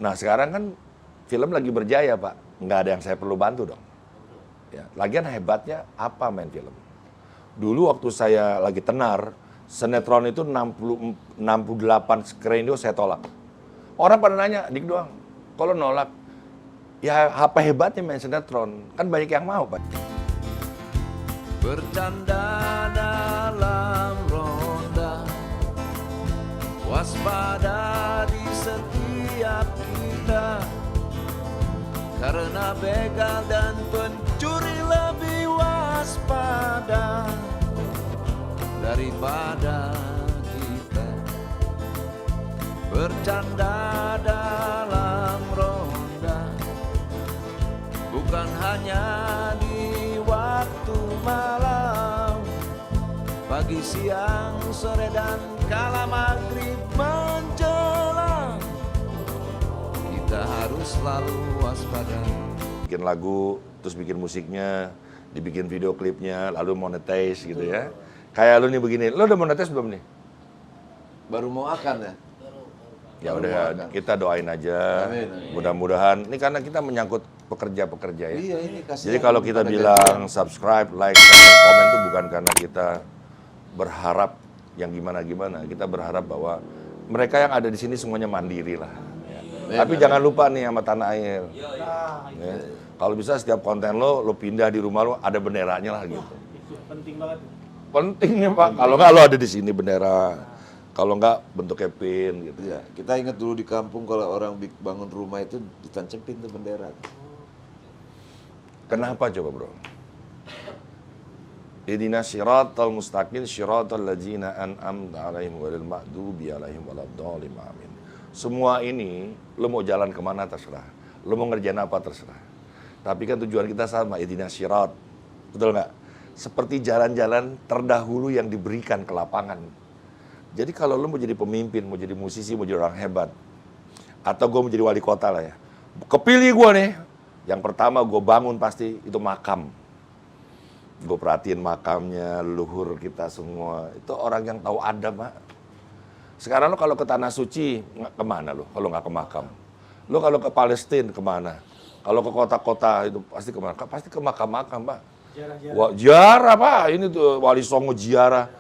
Nah sekarang kan film lagi berjaya Pak, nggak ada yang saya perlu bantu dong. Ya, lagian hebatnya apa main film? Dulu waktu saya lagi tenar, sinetron itu 68 skenario saya tolak. Orang pada nanya, Dik doang, kalau nolak, ya apa hebatnya main sinetron? Kan banyak yang mau Pak. Bercanda dalam ronda, waspada di setiap kita, karena begal dan pencuri lebih waspada daripada kita. Bercanda dalam ronda, bukan hanya di waktu malam, pagi, siang, sore, dan kala maghrib menjelang, kita harus selalu waspada. Bikin lagu, terus bikin musiknya, dibikin video klipnya, lalu monetize gitu ya. Kayak lu nih begini, lu udah monetize belum nih? Baru mau akan ya? Ya udah, kita doain aja. Mudah-mudahan, ini karena kita menyangkut pekerja-pekerja ya. Iya, ini kasihan. Jadi kalau kita bilang subscribe, like, dan komen itu bukan karena kita berharap yang gimana-gimana. Kita berharap bahwa mereka yang ada di sini semuanya mandiri lah. Ya. Tapi jangan lupa nih sama tanah air. Ya. Kalau bisa setiap konten lo pindah di rumah lo ada benderanya lah gitu. Itu penting banget. Pentingnya Pak, kalau nggak lo ada di sini bendera. Kalau nggak bentuknya pin gitu. Ya, kita ingat dulu di kampung kalau orang bangun rumah itu ditancapin tuh bendera. Kenapa coba bro? Ihdinas siratal mustaqim siratal ladzina an'amta 'alaihim ghairil maghdubi 'alaihim waladdallin. Amin. Semua ini lo mau jalan kemana terserah. Lo mau ngerjain apa terserah. Tapi kan tujuan kita sama, ihdinas sirat. Betul nggak? Seperti jalan-jalan terdahulu yang diberikan ke lapangan. Jadi kalau lo mau jadi pemimpin, mau jadi musisi, mau jadi orang hebat, atau gue mau jadi wali kota lah ya, kepilih gue nih, yang pertama gue bangun pasti itu makam. Gue perhatiin makamnya, leluhur kita semua, itu orang yang tahu adab Pak. Sekarang lo kalau ke Tanah Suci, kemana lo kalau nggak ke makam? Lo kalau ke Palestina kemana? Kalau ke kota-kota itu pasti kemana? Pasti ke makam-makam Pak. Ziarah Pak, ini tuh Wali Songo ziarah.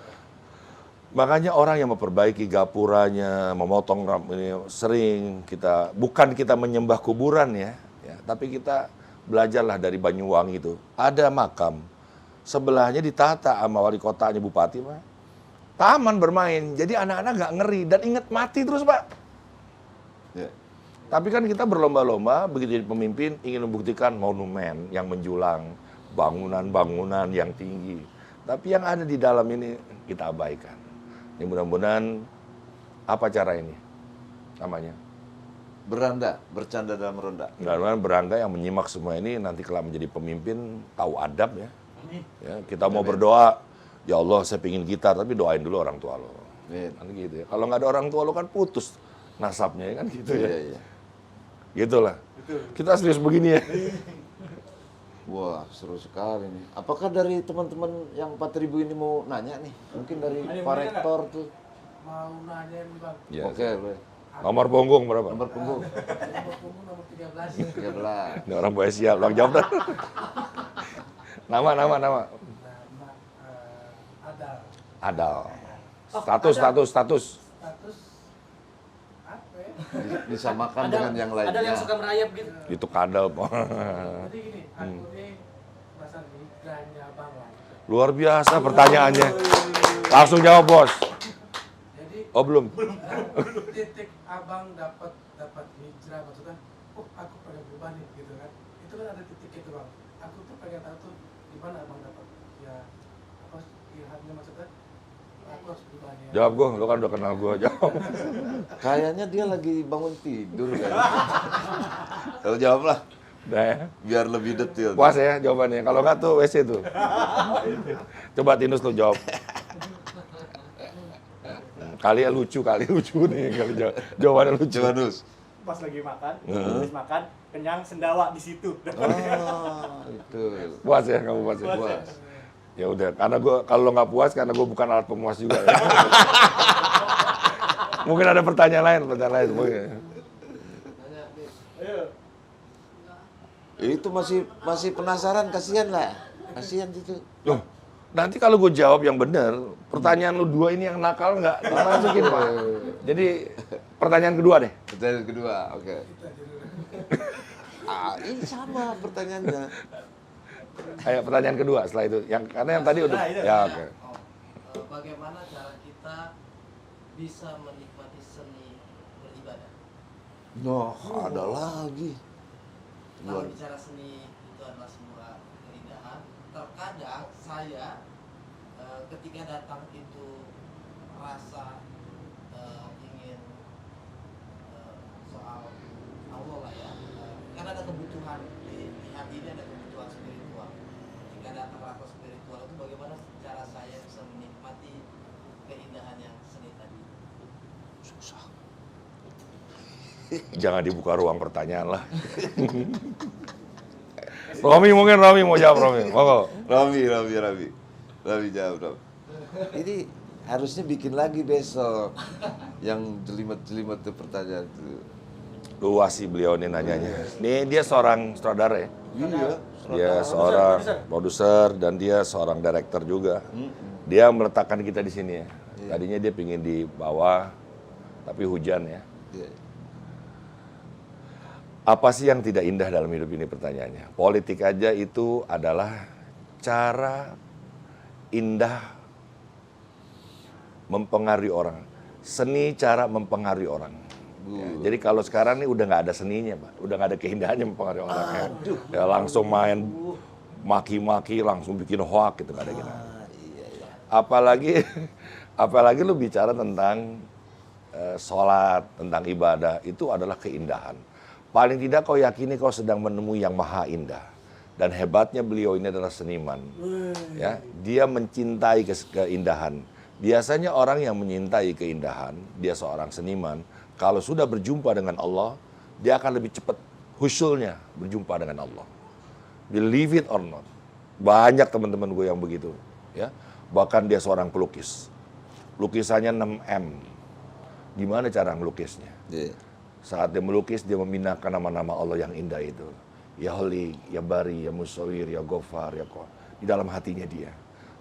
Makanya orang yang memperbaiki gapuranya, memotong ini sering kita, bukan kita menyembah kuburan ya, tapi kita belajarlah dari Banyuwangi itu. Ada makam, sebelahnya ditata sama wali kotanya bupati Pak. Taman bermain, jadi anak-anak nggak ngeri dan ingat mati terus Pak. Ya. Tapi kan kita berlomba-lomba begitu jadi pemimpin ingin membuktikan monumen yang menjulang, bangunan-bangunan yang tinggi. Tapi yang ada di dalam ini kita abaikan. Ini mudah-mudahan apa cara ini namanya? Beranda, bercanda dalam ronda. Mudah-mudahan berangga yang menyimak semua ini nanti kalau menjadi pemimpin tahu adab ya. Ya kita mau berdoa, ya Allah saya pingin gitar tapi doain dulu orang tua lo. Kan gitu ya. Kalau nggak ada orang tua lo kan putus nasabnya kan gitu ya. Iya. Gitulah. Kita serius begini ya. Wah, seru sekali nih. Apakah dari teman-teman yang 4.000 ini mau nanya nih? Mungkin dari Pak Rektor tuh. Mau nanya nih Bang. Ya, Oke, boleh. Nomor punggung berapa? Nomor punggung. Nomor punggung nomor 13. 13. Ini orang boleh siap, orang jawab dah. Nama. Nama Adal. Status. status apa ya? Disamakan dengan yang lainnya. Ada yang suka merayap gitu. Itu kadal, Pak. Jadi gini, aku ini masalah hijrahnya Bang lah. Luar biasa pertanyaannya. Langsung jawab, Bos. Jadi Oh, belum. titik Abang dapat hijrah maksudnya, oh aku pengen berubah nih gitu kan. Itu kan ada titik itu Bang. Aku tuh pengen tahu tuh di mana Abang dapat ya apa ilhamnya maksudnya aku harus berubah nih. Jawab gua, lu kan udah kenal gua, jawab. Kayaknya dia lagi bangun tidur kayaknya. Kalau jawablah, Udah ya. biar lebih detail. Puas ya jawabannya. Kalau enggak tuh WC tuh. Coba Tinus lu jawab. Kali lucu nih kali jawabannya lucu. Coba Dus. Pas lagi makan, habis makan, kenyang sendawa di situ. Oh, itu. Puas ya kamu puas ya? Puas. Ya udah, karena gua kalau nggak puas karena gua bukan alat pemuas juga. Ya. Mungkin ada pertanyaan lain mungkin. Itu masih penasaran, kasihan lah. Kasihan itu. Loh, nanti kalau gue jawab yang benar, pertanyaan lu dua ini yang nakal nggak dimasukin, Pak. Jadi pertanyaan kedua deh. Pertanyaan kedua, oke. Ini sama pertanyaannya. Ayo pertanyaan kedua setelah itu. Karena yang tadi udah. Ya oke. Bagaimana cara kita bisa menikmati seni beribadah? Noh, ada lagi. Kalau bicara seni itu adalah sebuah keindahan. Terkadang saya ketika datang itu rasa ingin soal Allah lah ya. Karena ada kebutuhan di hati ini, ada kebutuhan spiritual. Jika datang rasa spiritual itu bagaimana cara saya bisa menikmati keindahan yang seni tadi? Susah. Jangan dibuka ruang pertanyaan lah. Romi mau jawab Romi. Monggo. Romi jawab, Romi. Ini harusnya bikin lagi besok yang jelimet-jelimet tuh pertanyaan itu. Luas sih beliau ini nanyanya. Nih dia seorang sutradara ya. Iya. Dia seorang produser dan dia seorang director juga. Dia meletakkan kita di sini ya. Tadinya dia pingin di bawah, tapi hujan ya. Iya. Apa sih yang tidak indah dalam hidup ini pertanyaannya? Politik aja itu adalah cara indah mempengaruhi orang. Seni cara mempengaruhi orang. Ya, jadi kalau sekarang ini udah nggak ada seninya, Pak. Udah nggak ada keindahannya mempengaruhi orang. Ya, langsung main maki-maki, langsung bikin hoak gitu, nggak ada gitu. Apalagi lu bicara tentang sholat, tentang ibadah, itu adalah keindahan. Paling tidak kau yakini kau sedang menemui yang maha indah. Dan hebatnya beliau ini adalah seniman. Ya, dia mencintai keindahan. Biasanya orang yang menyintai keindahan, dia seorang seniman, kalau sudah berjumpa dengan Allah, dia akan lebih cepat husulnya berjumpa dengan Allah. Believe it or not. Banyak teman-teman gue yang begitu. Ya, bahkan dia seorang pelukis. Lukisannya 6M. Gimana cara ngelukisnya? Yeah. Saat dia melukis, dia meminahkan nama-nama Allah yang indah itu. Ya Holi, Ya Bari, Ya Musawir, Ya Gofar, Ya Qahar. Di dalam hatinya dia.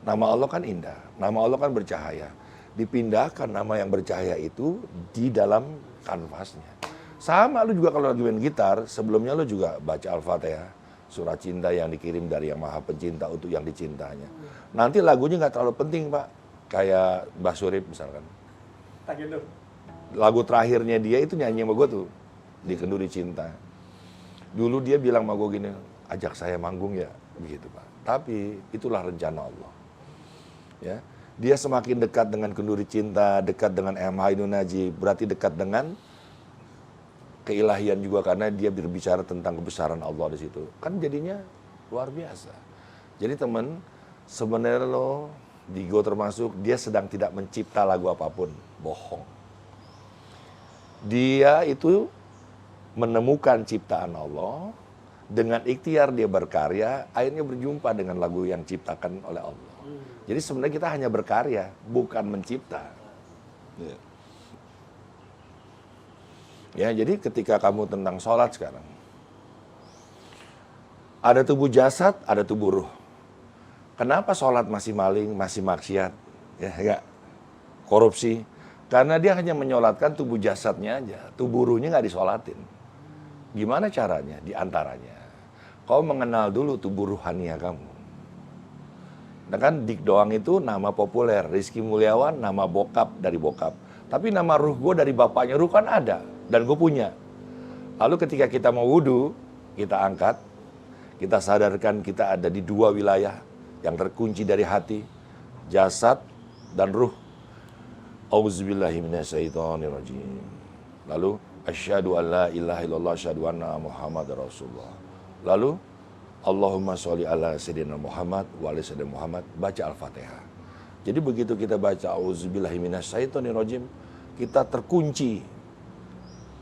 Nama Allah kan indah, nama Allah kan bercahaya. Dipindahkan nama yang bercahaya itu di dalam kanvasnya. Sama lu juga kalau lagi main gitar, sebelumnya lu juga baca Al-Fatihah. Surat cinta yang dikirim dari yang maha pencinta untuk yang dicintanya. Nanti lagunya nggak terlalu penting, Pak. Kayak Mbah Surip misalkan. Lagu terakhirnya dia itu nyanyi sama gue tuh. Di Kenduri Cinta. Dulu dia bilang sama gue gini, ajak saya manggung ya. Begitu, Pak. Tapi itulah rencana Allah. Ya, dia semakin dekat dengan Kenduri Cinta, dekat dengan M. Ainun Najib, berarti dekat dengan keilahian juga karena dia berbicara tentang kebesaran Allah di situ. Kan jadinya luar biasa. Jadi teman, sebenarnya lo Digo termasuk dia sedang tidak mencipta lagu apapun, bohong. Dia itu menemukan ciptaan Allah, dengan ikhtiar dia berkarya, akhirnya berjumpa dengan lagu yang diciptakan oleh Allah. Jadi sebenarnya kita hanya berkarya, bukan mencipta. Ya, jadi ketika kamu tentang sholat sekarang, ada tubuh jasad, ada tubuh ruh. Kenapa sholat masih maling, masih maksiat, ya enggak korupsi? Karena dia hanya menyolatkan tubuh jasadnya aja, tubuh ruhnya nggak disolatin. Gimana caranya? Di antaranya, kau mengenal dulu tubuh ruhania kamu. Nah kan Dik Doang itu nama populer, Rizky Mulyawan nama bokap dari bokap. Tapi nama ruh gue dari bapaknya, ruh kan ada, dan gue punya. Lalu ketika kita mau wudu, kita angkat, kita sadarkan kita ada di dua wilayah yang terkunci dari hati, jasad dan ruh. Auzubillahiminasyaitonirrajim. Lalu, asyhadu an la ilaha illallah, asyhadu anna Muhammad Rasulullah. Lalu, Allahumma sholli ala sayyidina Muhammad wa ala sayyidina Muhammad, baca Al-Fatihah. Jadi begitu kita baca auzubillahiminasyaitonirrajim, kita terkunci.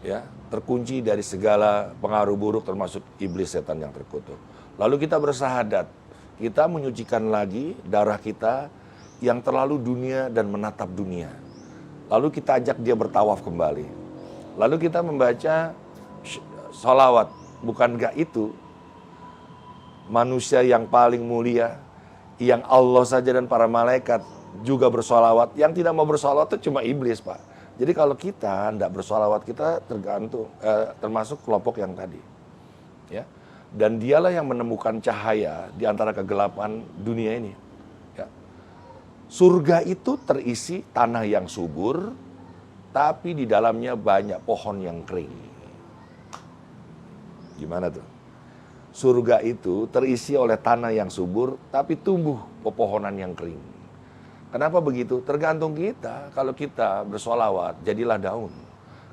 Ya, terkunci dari segala pengaruh buruk termasuk iblis setan yang terkutuk. Lalu kita bersahadat, kita menyucikan lagi darah kita yang terlalu dunia dan menatap dunia. Lalu kita ajak dia bertawaf kembali. Lalu kita membaca Sholawat, bukankah itu manusia yang paling mulia, yang Allah saja dan para malaikat juga bersolawat. Yang tidak mau bersolawat itu cuma iblis, Pak. Jadi kalau kita tidak bersolawat, kita termasuk kelompok yang tadi. Ya. Dan dialah yang menemukan cahaya di antara kegelapan dunia ini. Ya. Surga itu terisi tanah yang subur, tapi di dalamnya banyak pohon yang kering. Gimana tuh? Surga itu terisi oleh tanah yang subur, tapi tumbuh pepohonan yang kering. Kenapa begitu? Tergantung kita. Kalau kita bersolawat, jadilah daun.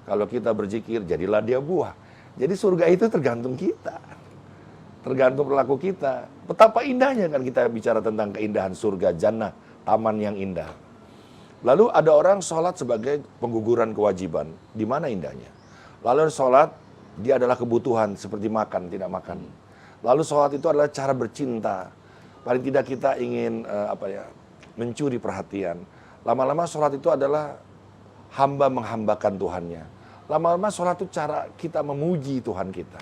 Kalau kita berzikir, jadilah dia buah. Jadi surga itu tergantung kita. Tergantung perilaku kita. Betapa indahnya kan kita bicara tentang keindahan surga, jannah, taman yang indah. Lalu ada orang sholat sebagai pengguguran kewajiban. Di mana indahnya? Lalu sholat, dia adalah kebutuhan seperti makan, tidak makan. Lalu sholat itu adalah cara bercinta. Paling tidak kita ingin mencuri perhatian. Lama-lama sholat itu adalah hamba menghambakan Tuhannya. Lama-lama sholat itu cara kita memuji Tuhan kita.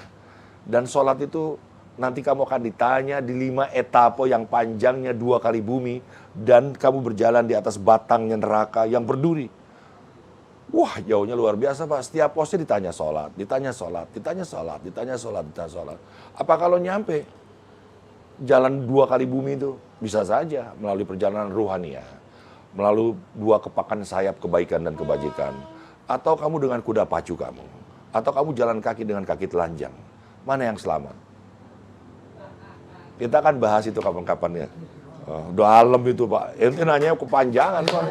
Dan sholat itu nanti kamu akan ditanya di 5 etape yang panjangnya 2 kali bumi. Dan kamu berjalan di atas batangnya neraka yang berduri. Wah, jauhnya luar biasa, Pak. Setiap posnya ditanya sholat, ditanya sholat, ditanya sholat, ditanya sholat, ditanya sholat. Apa kalau nyampe jalan 2 kali bumi itu? Bisa saja melalui perjalanan ruhania, melalui 2 kepakan sayap kebaikan dan kebajikan. Atau kamu dengan kuda pacu kamu. Atau kamu jalan kaki dengan kaki telanjang. Mana yang selamat? Kita akan bahas itu kapan-kapan ya. Dalam itu, Pak. Itu nanya kepanjangan, Pak.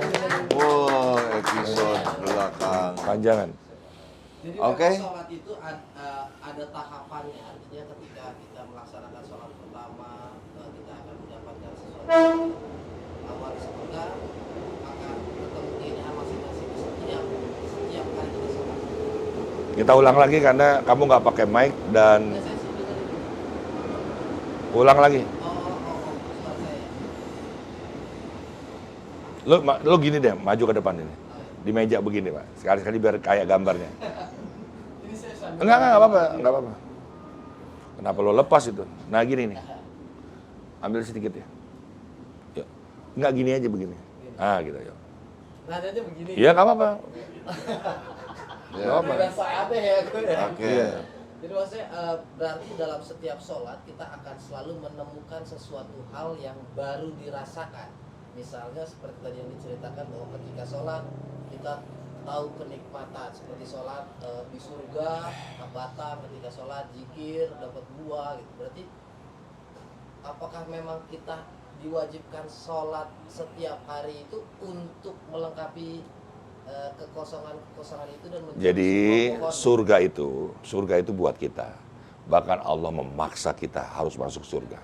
Wow, episode belakang. Panjangan. Jadi Oke. memang sholat itu ada tahapannya, artinya ketika kita melaksanakan sholat pertama, kita akan mendapatkan sesuatu awal surga, maka ketemu keindahan masing-masing setiap kali kita sholat. Kita ulang lagi karena kamu nggak pakai mic dan Ya, saya sih dengar itu. ulang lagi. Suara saya. Lo gini deh, maju ke depan ini. Di meja begini, Pak. Sekali-sekali biar kayak gambarnya. Ini saya sambil Enggak apa-apa, enggak apa-apa. Kenapa lo lepas itu? Nah, gini nih. Ambil sedikit ya. Yuk. Enggak gini aja begini. Ah, gitu, yuk. nadanya begini. Iya, enggak apa-apa. Ya. Nggak apa-apa. Berasa aneh ya aku ya. Oke. Jadi maksudnya berarti dalam setiap sholat kita akan selalu menemukan sesuatu hal yang baru dirasakan. Misalnya seperti tadi yang diceritakan bahwa ketika sholat kita tahu kenikmatan seperti sholat di surga, batang ketika sholat, zikir, dapat buah gitu. Berarti apakah memang kita diwajibkan sholat setiap hari itu untuk melengkapi kekosongan itu dan menjadi Jadi sebuah pohon? surga itu buat kita. Bahkan Allah memaksa kita harus masuk surga.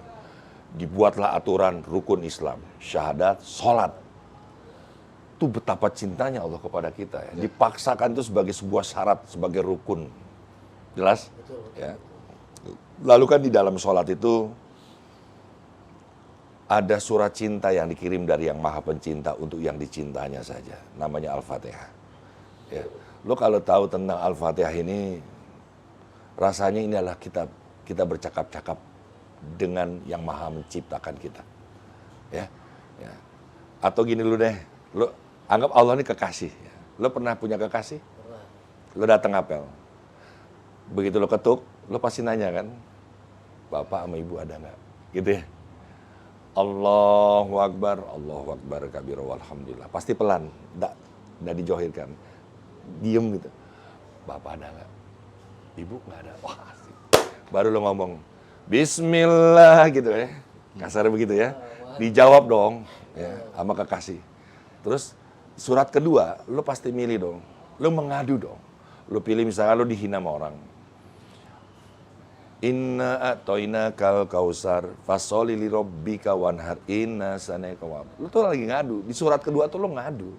Dibuatlah aturan rukun Islam, syahadat, sholat. Itu betapa cintanya Allah kepada kita ya. Dipaksakan itu sebagai sebuah syarat, sebagai rukun. Jelas? Betul. Ya. Lalu kan di dalam sholat itu ada surat cinta yang dikirim dari yang maha pencinta untuk yang dicintanya saja. Namanya Al-Fatihah. Ya. Lo kalau tahu tentang Al-Fatihah ini, rasanya ini adalah kita bercakap-cakap dengan yang maha menciptakan kita. Ya. Ya. Atau gini lu deh, lo anggap Allah ini kekasih. Ya. Lo pernah punya kekasih? Pernah. Lo datang apel. Begitu lo ketuk, lo pasti nanya kan, Bapak sama Ibu ada nggak? Gitu ya. Allahu Akbar kabir walhamdulillah. Pasti pelan, enggak dijohirkan. Diem gitu. Bapak ada nggak? Ibu nggak ada. Wah, asik. Baru lo ngomong Bismillah gitu ya. Kasar begitu ya. Dijawab dong ya, sama kekasih. Terus surat kedua, lo pasti milih dong. Lo mengadu dong. Lo pilih misalnya lo dihina sama orang. Inna atoina kal kausar fasoli li robbika wanhar inna saneka wab. Lu tuh lagi ngadu. Di surat kedua tuh lu ngadu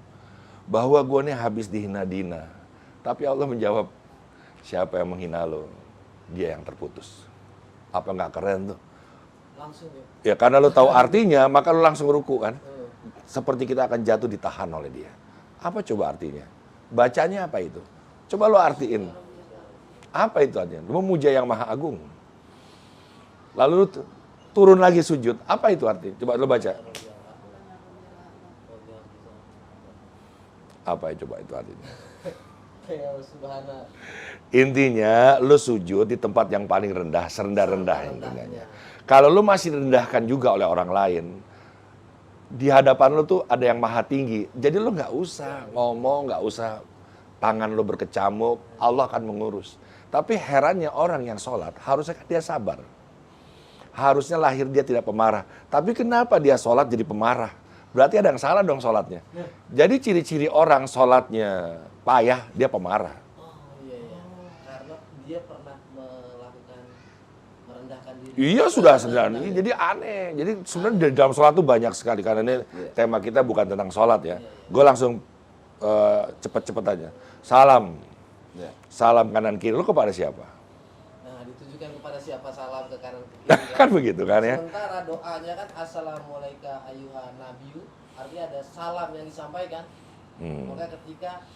bahwa gua nih habis dihina-dina. Tapi Allah menjawab, siapa yang menghina lo, dia yang terputus. Apa nggak keren tuh? Langsung Ya ya. karena lu tahu artinya, maka lu langsung ruku kan. Seperti kita akan jatuh ditahan oleh dia. Apa coba artinya? Bacanya apa itu? Coba lu artiin. Apa itu artinya? Memuja yang maha agung. Lalu lu turun lagi sujud. Apa itu artinya? Coba lu baca. Apa ya coba itu artinya? Intinya lu sujud di tempat yang paling rendah, serendah-rendah intinya. Kalau lu masih direndahkan juga oleh orang lain, di hadapan lu tuh ada yang maha tinggi. Jadi lu nggak usah ngomong, nggak usah tangan lu berkecamuk, Allah akan mengurus. Tapi herannya orang yang sholat, harusnya kan dia sabar. Harusnya lahir dia tidak pemarah. Tapi kenapa dia sholat jadi pemarah? Berarti ada yang salah dong sholatnya. Jadi ciri-ciri orang sholatnya payah, dia pemarah. Oh iya. Karena dia pernah melakukan merendahkan diri. Iya sudah sederhana. Jadi aneh. Jadi sebenarnya di dalam sholat tuh banyak sekali. Karena ini tema kita bukan tentang sholat ya. Gue langsung cepet-cepet aja. Salam. Salam kanan kiri. Lu kepada siapa? Nah, ditujukan kepada siapa salam ke kanan ke kiri. Kan begitu kan ya. Sementara doanya kan assalamualaikum ayyuhan nabiyyu, artinya ada salam yang disampaikan. Maka ketika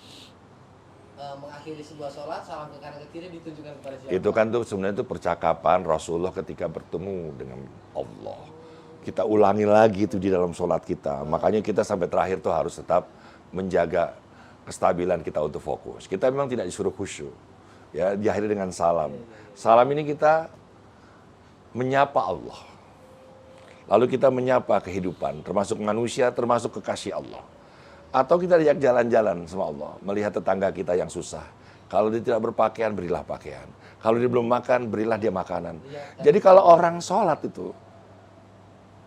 mengakhiri sebuah sholat, salam ke kanan ke kiri ditujukan kepada siapa? Itu kan tuh sebenarnya itu percakapan Rasulullah ketika bertemu dengan Allah. Kita ulangi lagi itu di dalam sholat kita. Makanya kita sampai terakhir tuh harus tetap menjaga kestabilan kita untuk fokus. Kita memang tidak disuruh khusyuk. Ya, diakhiri dengan salam. Salam ini kita menyapa Allah. Lalu kita menyapa kehidupan, termasuk manusia, termasuk kekasih Allah. Atau kita diajak jalan-jalan sama Allah, melihat tetangga kita yang susah. Kalau dia tidak berpakaian, berilah pakaian. Kalau dia belum makan, berilah dia makanan. Jadi kalau orang sholat itu,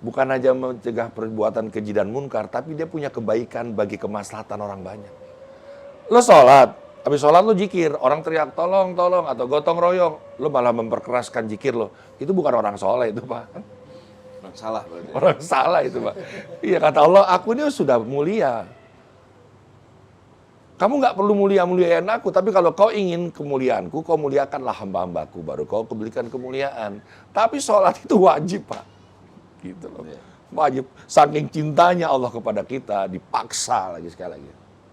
bukan aja mencegah perbuatan keji dan munkar, tapi dia punya kebaikan bagi kemaslahatan orang banyak. Lo sholat, habis sholat lo jikir, orang teriak tolong, tolong, atau gotong royong, lo malah memperkeraskan jikir lo. Itu bukan orang soleh itu Pak. Orang salah berarti. Orang salah itu Pak. Iya kata Allah, aku ini sudah mulia. Kamu nggak perlu muliain aku, tapi kalau kau ingin kemuliaanku, kau muliakanlah hamba-hambaku, baru kau berikan kemuliaan. Tapi sholat itu wajib Pak. Gitu loh. Wajib. Saking cintanya Allah kepada kita, dipaksa lagi sekali lagi.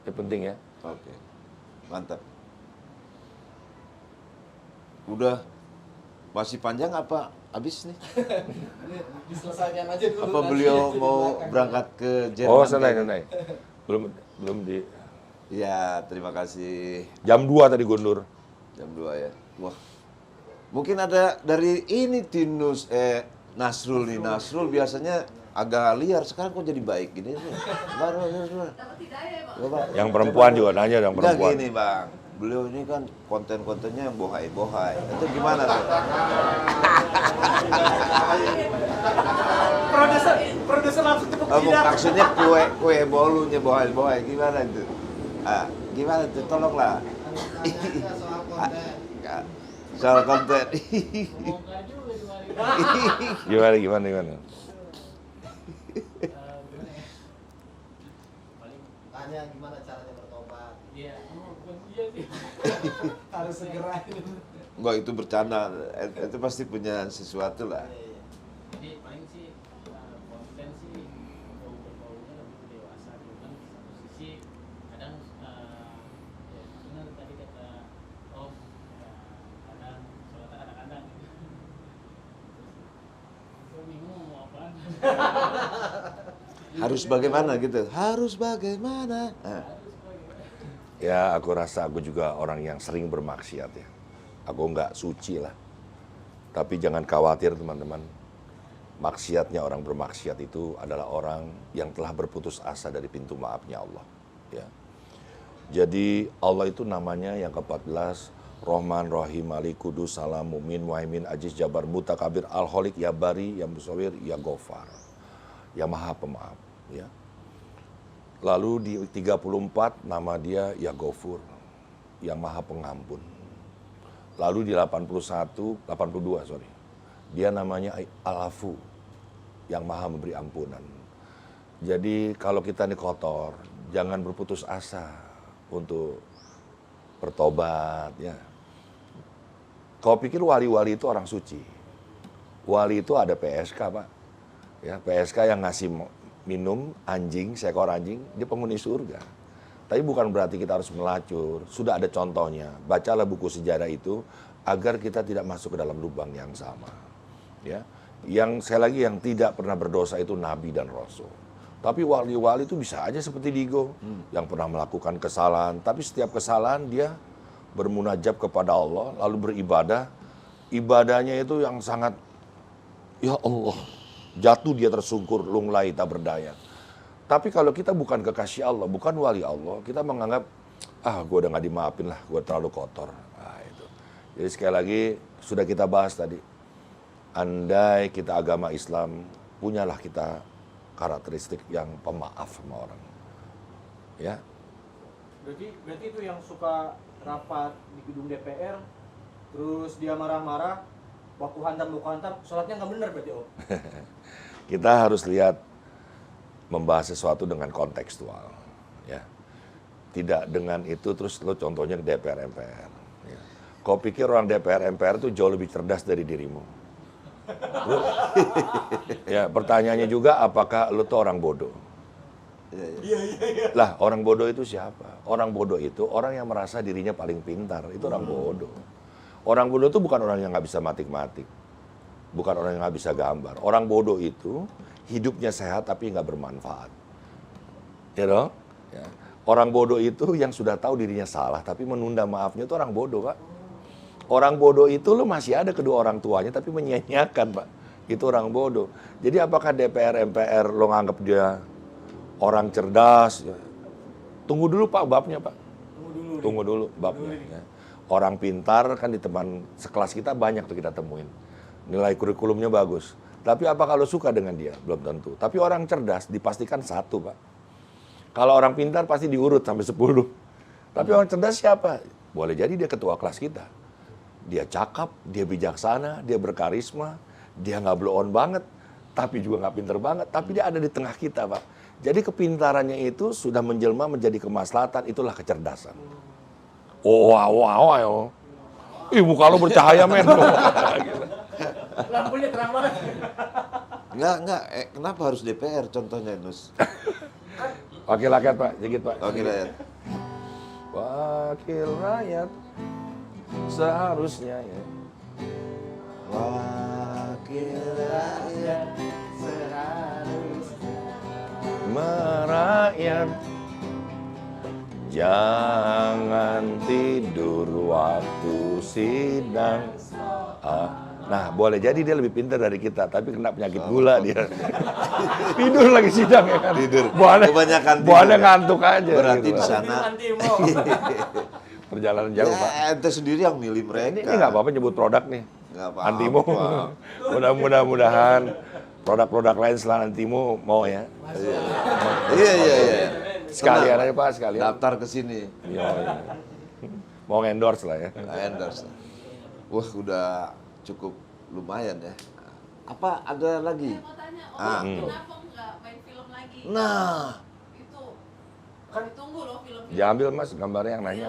Itu penting ya. Oke, mantap. Udah masih panjang apa habis nih? Diselesaikan aja dulu. Apa beliau mau berangkat ke Jerman? Oh, selesai. Belum di Iya, terima kasih. jam 2 tadi gundur. Jam 2 ya. Wah. Mungkin ada dari ini Tinus Nasrul nih. Nasrul biasanya agak liar, sekarang kok jadi baik gini nih. Baru. Yang perempuan juga nanya yang Enggak perempuan. gini Bang, beliau ini kan konten-kontennya yang bohai-bohai. Itu gimana tuh? Produser langsung tepuk Maksudnya kue bolunya bohai-bohai gimana itu? Gimana tuh? Tolonglah. Soal konten. Gimana? Tanya gimana caranya bertobat. Iya sih. Harus segera. Enggak, itu bercanda. Itu pasti punya sesuatu lah. Jadi paling sih konten sih bau-baunya lebih dewasa, cuman satu sisi kadang ya benar tadi kata Om, kadang sholatnya kadang-kadang gitu. Terus bingung mau apa? Harus bagaimana gitu? Harus bagaimana? Ya aku rasa aku juga orang yang sering bermaksiat ya. Aku nggak suci lah. Tapi jangan khawatir teman-teman. Maksiatnya orang bermaksiat itu adalah orang yang telah berputus asa dari pintu maafnya Allah. Ya. Jadi Allah itu namanya yang ke-14, Rahman, Rahim, Malik, Kudus, Salam, Mu'min, Muhaimin, Aziz, Jabar, Mutakabir, Al-Khaliq, Ya Bari, Ya Musawir, Ya Ghafar. Ya Maha Pemaaf. Ya. Lalu di 34 nama dia Ya Ghafur, yang Maha Pengampun. Lalu di 82 dia namanya Al-Afu, yang Maha Memberi Ampunan. Jadi kalau kita ini kotor, jangan berputus asa untuk bertobat ya. Kau pikir wali-wali itu orang suci? Wali itu ada PSK Pak. Ya, PSK yang ngasih minum anjing, seekor anjing, dia penghuni surga. Tapi bukan berarti kita harus melacur. Sudah ada contohnya. Bacalah buku sejarah itu agar kita tidak masuk ke dalam lubang yang sama. Ya, yang sekali lagi yang tidak pernah berdosa itu Nabi dan Rasul. Tapi wali-wali itu bisa aja seperti Digo yang pernah melakukan kesalahan. Tapi setiap kesalahan dia bermunajat kepada Allah lalu beribadah. Ibadahnya itu yang sangat, ya Allah, jatuh dia tersungkur, lunglai tak berdaya. Tapi kalau kita bukan kekasih Allah, bukan wali Allah, kita menganggap, gue udah gak dimaafin lah, gue terlalu kotor. Nah, itu. Jadi sekali lagi, sudah kita bahas tadi, andai kita agama Islam, punyalah kita karakteristik yang pemaaf sama orang. Ya. Berarti itu yang suka rapat di gedung DPR, terus dia marah-marah, baku hantam, sholatnya nggak benar berarti Om? Kita harus lihat, membahas sesuatu dengan kontekstual, ya. Tidak dengan itu terus lo contohnya ke DPR MPR. Ya. Kau pikir orang DPR MPR itu jauh lebih cerdas dari dirimu? Ya, pertanyaannya juga apakah lo tuh orang bodoh? Iya. Lah, orang bodoh itu siapa? Orang bodoh itu orang yang merasa dirinya paling pintar, itu orang bodoh. Orang bodoh itu bukan orang yang nggak bisa matik-matik, bukan orang yang nggak bisa gambar. Orang bodoh itu hidupnya sehat tapi nggak bermanfaat. Ya dong? Ya. Orang bodoh itu yang sudah tahu dirinya salah tapi menunda maafnya itu orang bodoh, Pak. Orang bodoh itu lo masih ada kedua orang tuanya tapi menyia-nyiakan, Pak. Itu orang bodoh. Jadi apakah DPR, MPR lo nganggap dia orang cerdas? Ya. Tunggu dulu Pak babnya, Pak. Tunggu dulu babnya. Ya. Orang pintar kan di teman sekelas kita banyak tuh kita temuin. Nilai kurikulumnya bagus. Tapi apa kalau suka dengan dia? Belum tentu. Tapi orang cerdas dipastikan satu, Pak. Kalau orang pintar pasti diurut sampai 10. Tapi orang cerdas siapa? Boleh jadi dia ketua kelas kita. Dia cakap, dia bijaksana, dia berkarisma, dia nggak blow on banget, tapi juga nggak pintar banget. Tapi dia ada di tengah kita, Pak. Jadi kepintarannya itu sudah menjelma menjadi kemaslahatan, itulah kecerdasan. Wow. Ih, muka lo bercahaya, men. Lampunya terang banget. Enggak. Kenapa harus DPR contohnya, Nus? Wakil rakyat, Pak. Sedikit, Pak. Wakil rakyat. Wakil rakyat seharusnya ya. Wakil rakyat Seharusnya merakyat, jangan tidur waktu sidang. Nah, boleh jadi dia lebih pintar dari kita, tapi kena penyakit gula dia. Tidur lagi sidang ya kan? Tidur. Kebanyakan tidur, ngantuk aja. Berarti gitu. di sana Perjalanan jauh, Pak. ya, ente sendiri yang milih mereka. Ini nggak apa-apa nyebut produk nih. Nggak apa-apa. Antimo. Mudah-mudahan produk-produk lain selain Antimo mau ya. Iya. Sekalian Tenang. aja Pak, sekalian. Daftar ke sini. Iya. Mau endorse lah ya. Endorse. Wah, udah cukup lumayan ya. Apa ada lagi? Saya mau tanya, kenapa nggak main film lagi? Nah, Itu kan ditunggu loh film-film. Ya ambil Mas gambarnya yang nanya.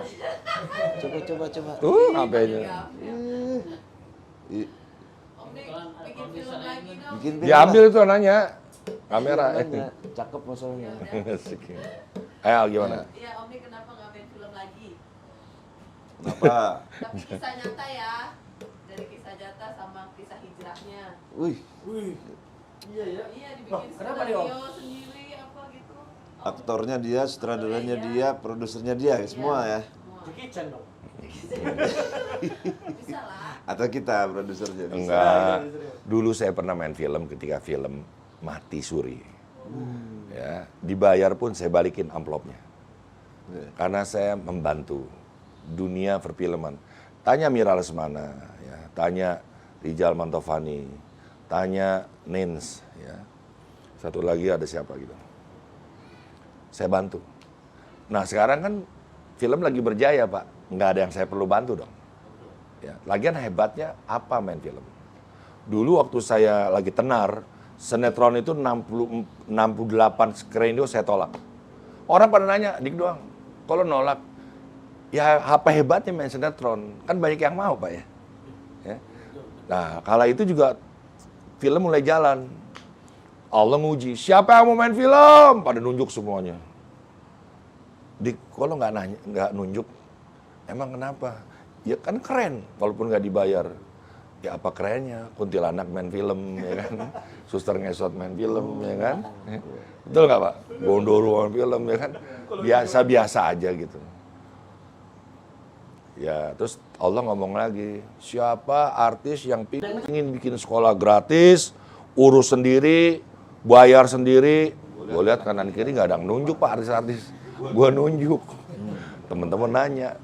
coba. Tuh, HP-nya. I- Om Dik, bikin film lagi dong. Bikin Ya ambil itu nanya. Kamera. Nanya, cakep masalahnya. Asik. Ayo gimana? Iya, Om Dik kenapa nggak main film lagi? Kenapa? Tapi kisah nyata ya. Dari kisah nyata sama kisah hijrahnya. Wih, Iya ya. Iya, Loh, dibikin kenapa nih, Om? skenario sendiri apa gitu. Om, aktornya dia, sutradaranya dia, produsernya dia, semua ya. semua. Jackie Chan dong. Bisa lah. Atau kita produsernya. bisa. Enggak. Dulu saya pernah main film ketika film Mati Suri. Ya, dibayar pun saya balikin amplopnya. Iya. Karena saya membantu dunia perfilman. Tanya Mira Lesmana, ya, tanya Rijal Mantovani, tanya Nins, ya. Satu lagi ada siapa gitu. Saya bantu. Nah sekarang kan film lagi berjaya Pak, nggak ada yang saya perlu bantu dong. Ya, lagian hebatnya apa main film? Dulu waktu saya lagi tenar, sinetron itu 68 skenario saya tolak. Orang pada nanya, Dik doang, kalau nolak, ya apa hebatnya main sinetron? Kan banyak yang mau Pak ya. Ya. Nah kala itu juga film mulai jalan. Allah nguji, siapa yang mau main film? Pada nunjuk semuanya. Dik, kalau nggak nunjuk, emang kenapa? Ya kan keren, walaupun nggak dibayar. Ya apa kerennya? Kuntilanak main film, ya kan? Suster ngesot main film, ya kan? Betul nggak Pak? Gondoro main film, ya kan? Biasa-biasa aja gitu. Ya, terus Allah ngomong lagi, siapa artis yang ingin bikin sekolah gratis, urus sendiri, bayar sendiri. Gue lihat kanan kiri nggak ada yang nunjuk Pak artis-artis. Gue nunjuk. Teman-teman nanya,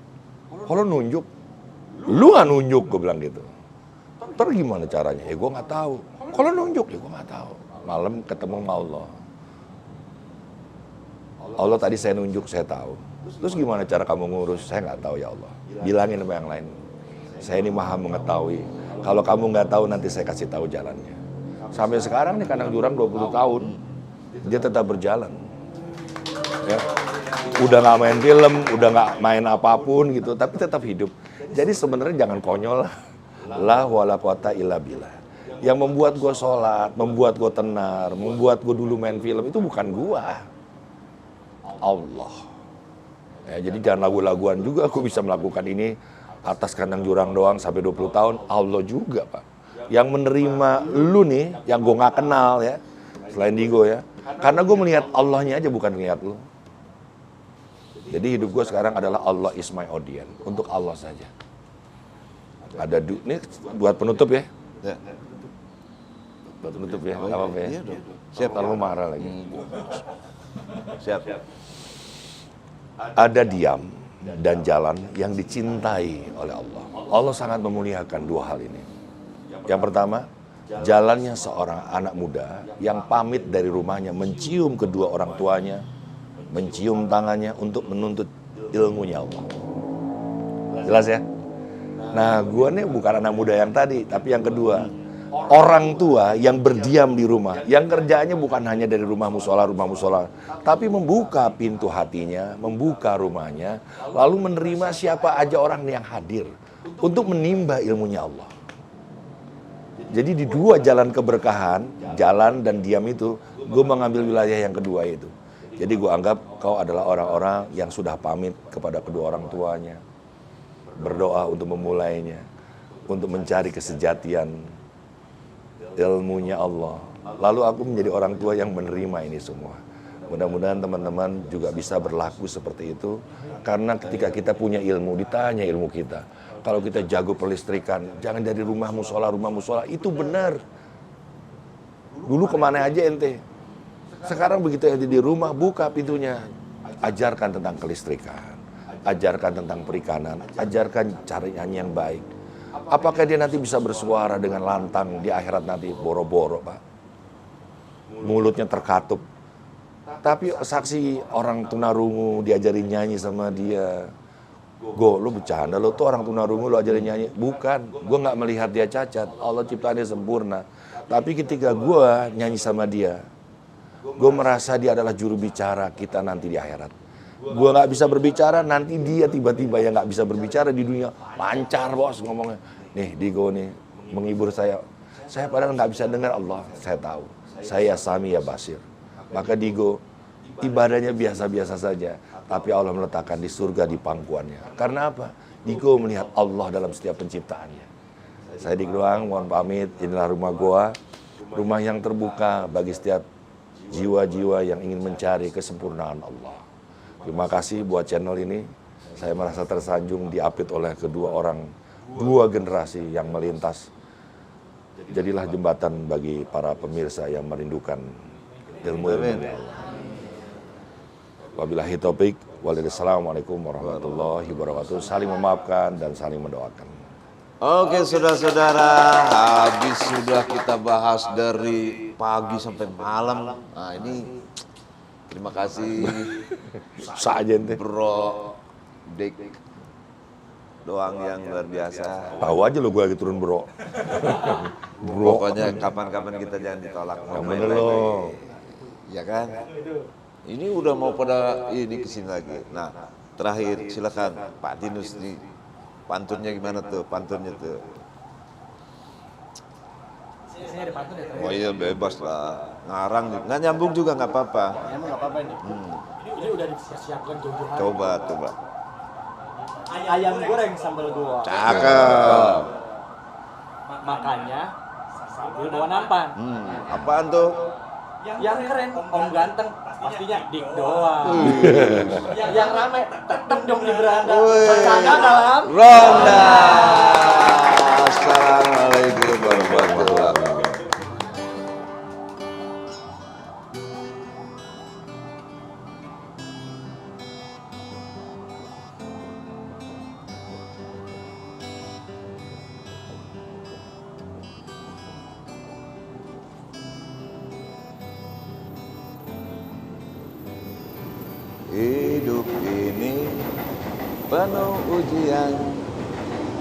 kalau nunjuk, lu nggak nunjuk? Gue bilang gitu. Terus gimana caranya? Ya gue nggak tahu. Kalau nunjuk, ya gue nggak tahu. Malam ketemu sama Allah. Allah tadi saya nunjuk, saya tahu. Terus gimana cara kamu ngurus? Saya nggak tahu ya Allah. Bilangin sama yang lain. Saya ini maha mengetahui. Kalau kamu nggak tahu, nanti saya kasih tahu jalannya. Sampai sekarang nih kandang jurang 20 tahun. Dia tetap berjalan. Ya. Udah nggak main film, udah nggak main apapun gitu, tapi tetap hidup. Jadi sebenarnya jangan konyol. La wala quwata illa billah. Yang membuat gue sholat, membuat gue tenar, membuat gue dulu main film, itu bukan gue. Allah. Ya, jadi jangan lagu-laguan juga aku bisa melakukan ini atas kandang jurang doang sampai 20 tahun. Allah juga Pak. Yang menerima lu nih, yang gue nggak kenal ya, selain Digo ya. Karena gue melihat Allahnya aja bukan melihat lu. Jadi hidup gue sekarang adalah Allah is my audience. Untuk Allah saja. Ada ini buat penutup ya. Ya. Buat penutup ya, nggak apa-apa ya. Iya dong. Siap. Kalau marah lagi. Siap. Ada diam dan jalan yang dicintai oleh Allah. Allah sangat memuliakan dua hal ini. Yang pertama, jalannya seorang anak muda yang pamit dari rumahnya, mencium kedua orang tuanya, mencium tangannya untuk menuntut ilmunya Allah. Jelas ya? Nah, gua nih bukan anak muda yang tadi, tapi yang kedua. Orang tua yang berdiam di rumah, yang kerjaannya bukan hanya dari rumah musola, tapi membuka pintu hatinya, membuka rumahnya, lalu menerima siapa aja orang yang hadir untuk menimba ilmunya Allah. Jadi di dua jalan keberkahan, jalan dan diam itu, gue mengambil wilayah yang kedua itu. Jadi gue anggap kau adalah orang-orang yang sudah pamit kepada kedua orang tuanya, berdoa untuk memulainya, untuk mencari kesejatian ilmunya Allah. Lalu aku menjadi orang tua yang menerima ini semua. Mudah-mudahan teman-teman juga bisa berlaku seperti itu. Karena ketika kita punya ilmu, ditanya ilmu kita. Kalau kita jago perlistrikan, jangan dari rumah musola, itu benar. Dulu kemana aja ente? Sekarang begitu ente di rumah, buka pintunya. Ajarkan tentang kelistrikan, ajarkan tentang perikanan, ajarkan cara nyanyi yang baik. Apakah dia nanti bisa bersuara dengan lantang di akhirat nanti? Boro-boro Pak. Mulutnya terkatup. Tapi saksi orang tunarungu diajarin nyanyi sama dia. Go, lu bercanda, lu tuh orang tunarungu lu ajarin nyanyi. Bukan, gue gak melihat dia cacat. Allah ciptaannya sempurna. Tapi ketika gue nyanyi sama dia, gue merasa dia adalah juru bicara kita nanti di akhirat. Gue nggak bisa berbicara, nanti dia tiba-tiba yang nggak bisa berbicara di dunia lancar bos ngomongnya. Nih Digo nih menghibur saya padahal nggak bisa dengar. Allah saya tahu, saya Sami ya Basir. Maka Digo ibadahnya biasa-biasa saja, tapi Allah meletakkan di surga di pangkuannya. Karena apa? Digo melihat Allah dalam setiap penciptaannya. Saya Digo doang, mohon pamit. Inilah rumah gua, rumah yang terbuka bagi setiap jiwa-jiwa yang ingin mencari kesempurnaan Allah. Terima kasih buat channel ini. Saya merasa tersanjung diapit oleh dua generasi yang melintas. Jadilah jembatan bagi para pemirsa yang merindukan ilmu-ilmu. Wabillahi taufik, wassalamualaikum warahmatullahi wabarakatuh. Saling memaafkan dan saling mendoakan. Oke saudara-saudara, habis sudah kita bahas dari pagi sampai malam. Nah ini terima kasih Susah aja ente. Bro Dik doang yang luar biasa. Tahu aja lo gue lagi turun bro. Pokoknya kapan-kapan kita jangan ditolak. Yang bener lo. Ya kan? Ini udah mau pada ini kesini lagi. Nah terakhir silakan Pak Tinus nih. Pantunnya gimana tuh? Pantunnya tuh. Saya ada pantun ya. Oh iya bebas lah. Ngarang nggak nyambung juga nggak apa-apa. Emang nggak apa-apa ini. Ini udah dipersiapkan jauh-jauh hari. Coba. Ayam goreng sambal goa. Cakep. Makanya sambil bawa nampan. Apaan tuh? Yang keren, Om ganteng, pastinya dik doang. Yang rame, tetep dong di beranda. Bercanda dalam Ronda. Assalamualaikum warahmatullahi wabarakatuh. Hidup ini penuh ujian,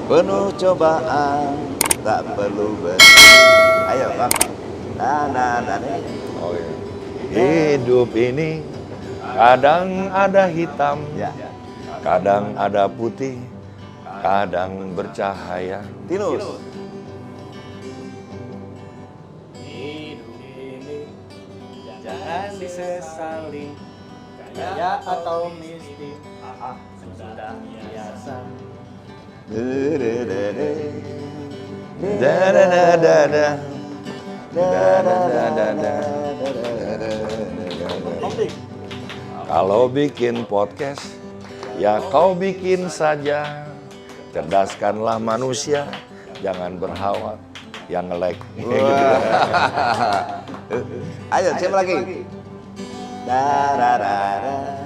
penuh cobaan, tak perlu bersedih. Ayo Bang. Oh iya. Hidup ini kadang ada hitam, Ya. kadang ada putih, kadang bercahaya. Tinus. hidup ini jangan disesali, kaya atau miskin, sudah biasa. Da-da-da-da-da. Da-da-da-da-da. Kalau bikin podcast, ya kau bikin saja. Cerdaskanlah manusia, jangan berhawak yang nge-lag. Ayo, siapa lagi? Da-da-da-da.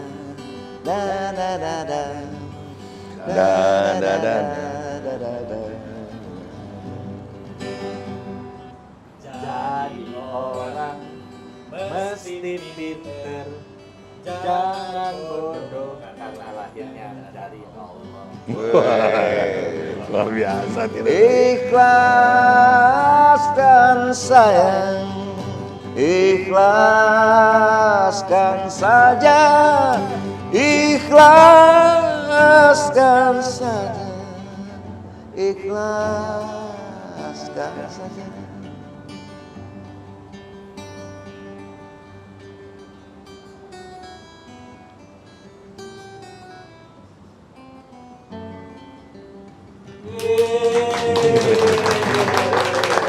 Da-da-da-da. Da-da-da-da. Jadi orang mesti pinter, jangan bodoh karena lahirnya dari Allah. Luar biasa tidak. Ikhlaskan sayang, ikhlaskan saja, ikhlaskan saja, ikhlaskan saja.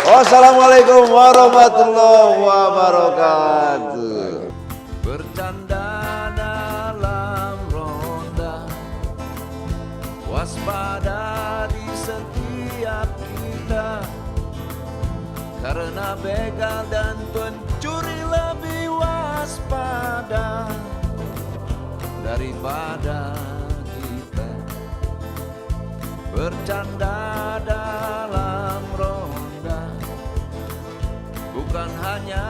Wassalamualaikum warahmatullahi wabarakatuh. Bercanda dalam ronda, waspada di setiap kita, karena begal dan pencuri lebih waspada daripada kita. Bercanda dalam ronda bukan hanya